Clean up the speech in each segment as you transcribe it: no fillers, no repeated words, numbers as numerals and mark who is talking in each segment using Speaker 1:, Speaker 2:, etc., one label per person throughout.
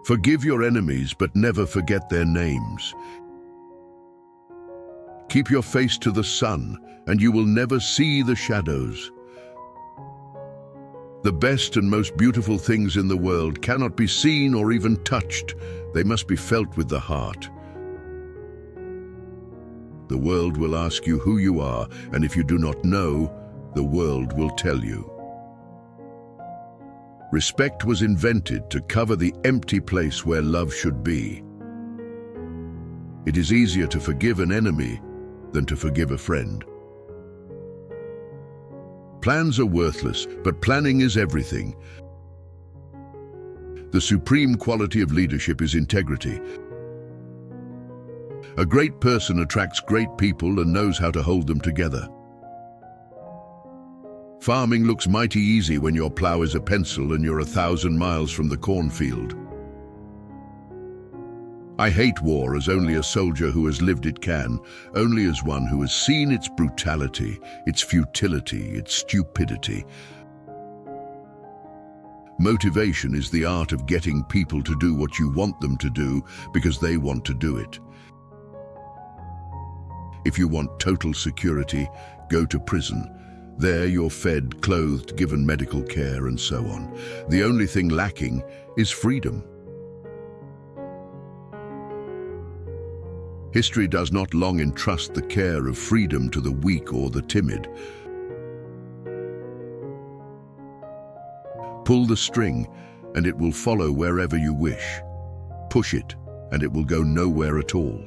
Speaker 1: Forgive your enemies, but never forget their names. Keep your face to the sun, and you will never see the shadows. The best and most beautiful things in the world cannot be seen or even touched. They must be felt with the heart. The world will ask you who you are, and if you do not know, the world will tell you. Respect was invented to cover the empty place where love should be. It is easier to forgive an enemy than to forgive a friend. Plans are worthless, but planning is everything. The supreme quality of leadership is integrity. A great person attracts great people and knows how to hold them together. Farming looks mighty easy when your plow is a pencil and you're 1,000 miles from the cornfield. I hate war as only a soldier who has lived it can, only as one who has seen its brutality, its futility, its stupidity. Motivation is the art of getting people to do what you want them to do because they want to do it. If you want total security, go to prison. There you're fed, clothed, given medical care, and so on. The only thing lacking is freedom. History does not long entrust the care of freedom to the weak or the timid. Pull the string, and it will follow wherever you wish. Push it, and it will go nowhere at all.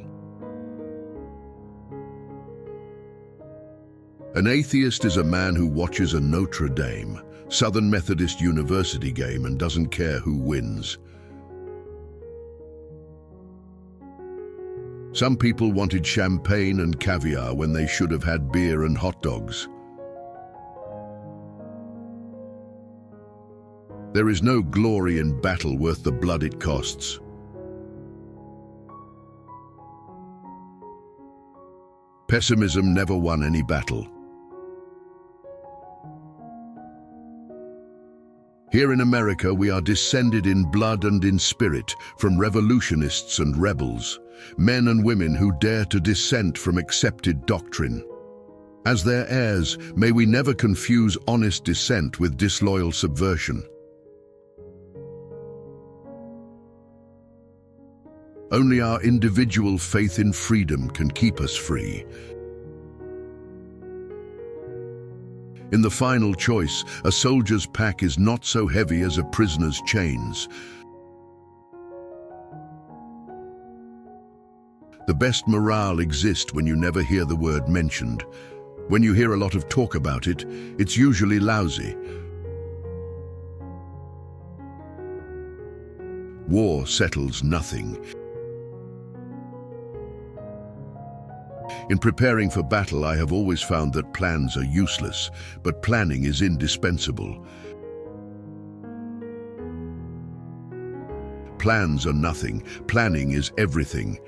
Speaker 1: An atheist is a man who watches a Notre Dame, Southern Methodist University game and doesn't care who wins. Some people wanted champagne and caviar when they should have had beer and hot dogs. There is no glory in battle worth the blood it costs. Pessimism never won any battle. Here in America, we are descended in blood and in spirit from revolutionists and rebels, men and women who dare to dissent from accepted doctrine. As their heirs, may we never confuse honest dissent with disloyal subversion. Only our individual faith in freedom can keep us free. In the final choice, a soldier's pack is not so heavy as a prisoner's chains. The best morale exists when you never hear the word mentioned. When you hear a lot of talk about it, it's usually lousy. War settles nothing. In preparing for battle, I have always found that plans are useless, but planning is indispensable. Plans are nothing. Planning is everything.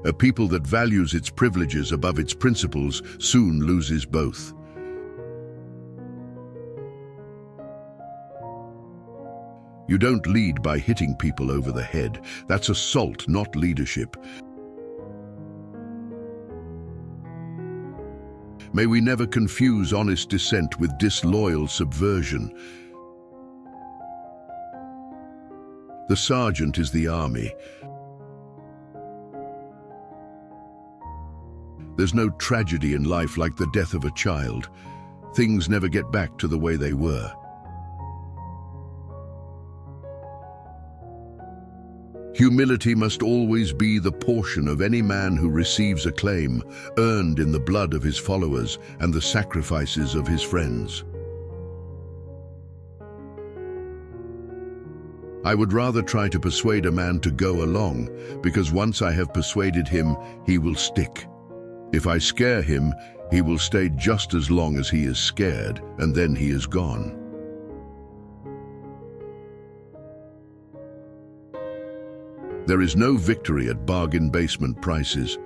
Speaker 1: A people that values its privileges above its principles soon loses both. You don't lead by hitting people over the head. That's assault, not leadership. May we never confuse honest dissent with disloyal subversion. The sergeant is the army. There's no tragedy in life like the death of a child. Things never get back to the way they were. Humility must always be the portion of any man who receives acclaim, earned in the blood of his followers and the sacrifices of his friends. I would rather try to persuade a man to go along, because once I have persuaded him, he will stick. If I scare him, he will stay just as long as he is scared, and then he is gone. There is no victory at bargain basement prices.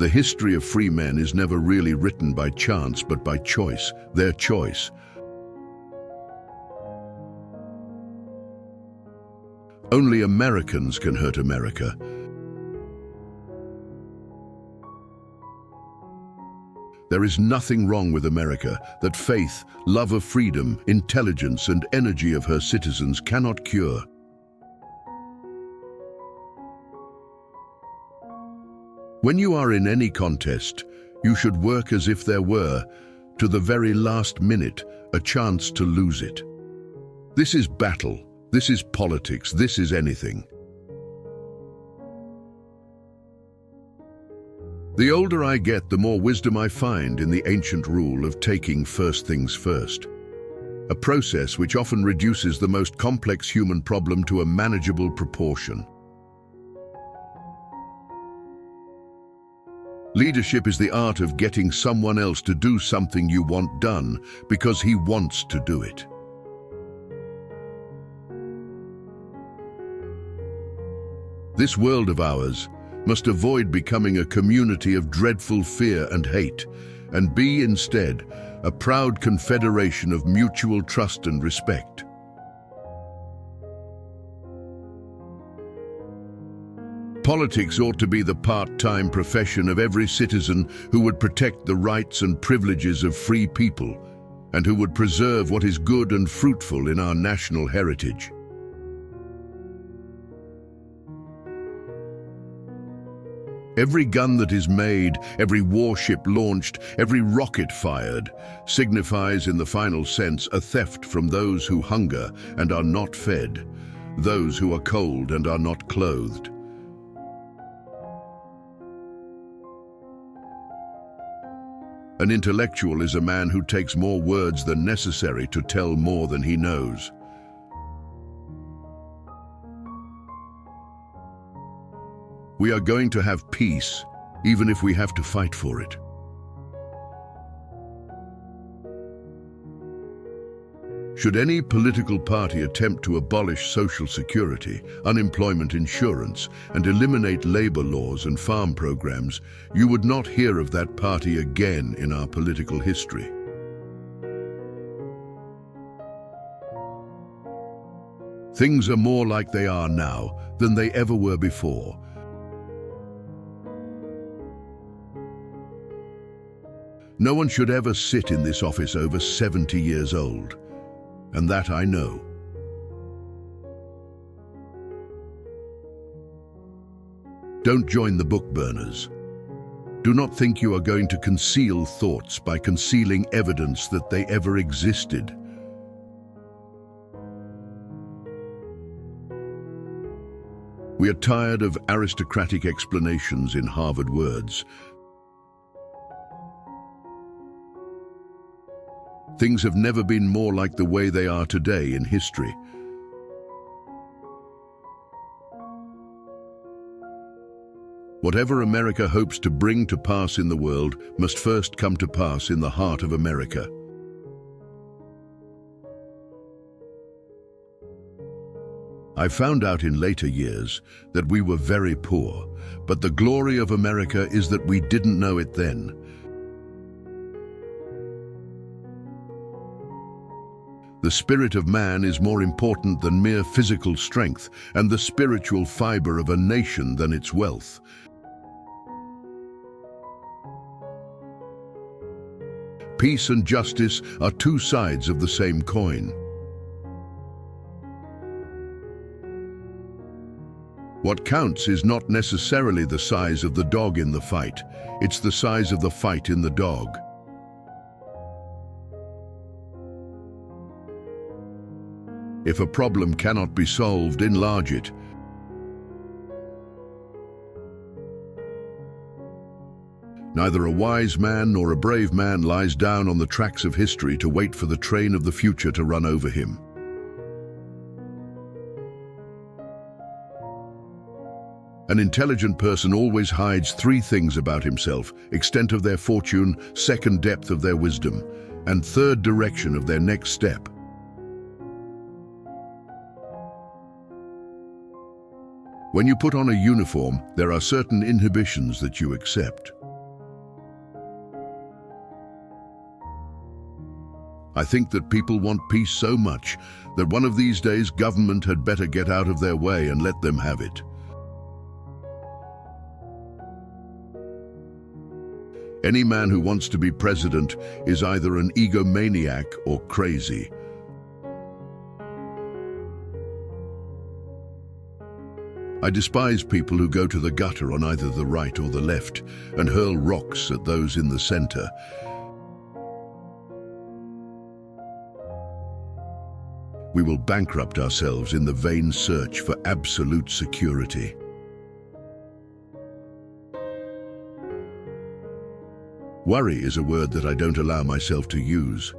Speaker 1: The history of free men is never really written by chance, but by choice, their choice. Only Americans can hurt America. There is nothing wrong with America that faith, love of freedom, intelligence, and energy of her citizens cannot cure. When you are in any contest, you should work as if there were, to the very last minute, a chance to lose it. This is battle, this is politics, this is anything. The older I get, the more wisdom I find in the ancient rule of taking first things first, a process which often reduces the most complex human problem to a manageable proportion. Leadership is the art of getting someone else to do something you want done because he wants to do it. This world of ours must avoid becoming a community of dreadful fear and hate, and be instead a proud confederation of mutual trust and respect. Politics ought to be the part-time profession of every citizen who would protect the rights and privileges of free people, and who would preserve what is good and fruitful in our national heritage. Every gun that is made, every warship launched, every rocket fired, signifies in the final sense a theft from those who hunger and are not fed, those who are cold and are not clothed. An intellectual is a man who takes more words than necessary to tell more than he knows. We are going to have peace, even if we have to fight for it. Should any political party attempt to abolish social security, unemployment insurance, and eliminate labor laws and farm programs, you would not hear of that party again in our political history. Things are more like they are now than they ever were before. No one should ever sit in this office over 70 years old, and that I know. Don't join the book burners. Do not think you are going to conceal thoughts by concealing evidence that they ever existed. We are tired of aristocratic explanations in Harvard words. Things have never been more like the way they are today in history. Whatever America hopes to bring to pass in the world must first come to pass in the heart of America. I found out in later years that we were very poor, but the glory of America is that we didn't know it then. The spirit of man is more important than mere physical strength, and the spiritual fiber of a nation than its wealth. Peace and justice are two sides of the same coin. What counts is not necessarily the size of the dog in the fight, it's the size of the fight in the dog. If a problem cannot be solved, enlarge it. Neither a wise man nor a brave man lies down on the tracks of history to wait for the train of the future to run over him. An intelligent person always hides three things about himself: extent of their fortune, second, depth of their wisdom, and third, direction of their next step. When you put on a uniform, there are certain inhibitions that you accept. I think that people want peace so much that one of these days government had better get out of their way and let them have it. Any man who wants to be president is either an egomaniac or crazy. I despise people who go to the gutter on either the right or the left and hurl rocks at those in the center. We will bankrupt ourselves in the vain search for absolute security. Worry is a word that I don't allow myself to use.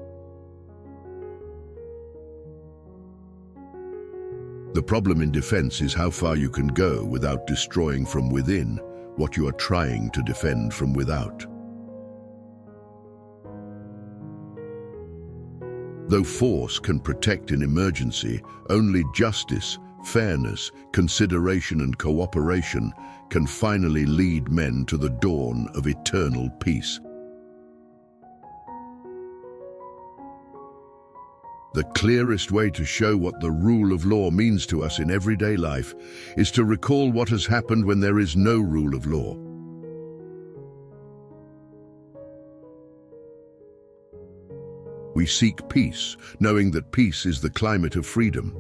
Speaker 1: The problem in defense is how far you can go without destroying from within what you are trying to defend from without. Though force can protect in emergency, only justice, fairness, consideration and cooperation can finally lead men to the dawn of eternal peace. The clearest way to show what the rule of law means to us in everyday life is to recall what has happened when there is no rule of law. We seek peace, knowing that peace is the climate of freedom.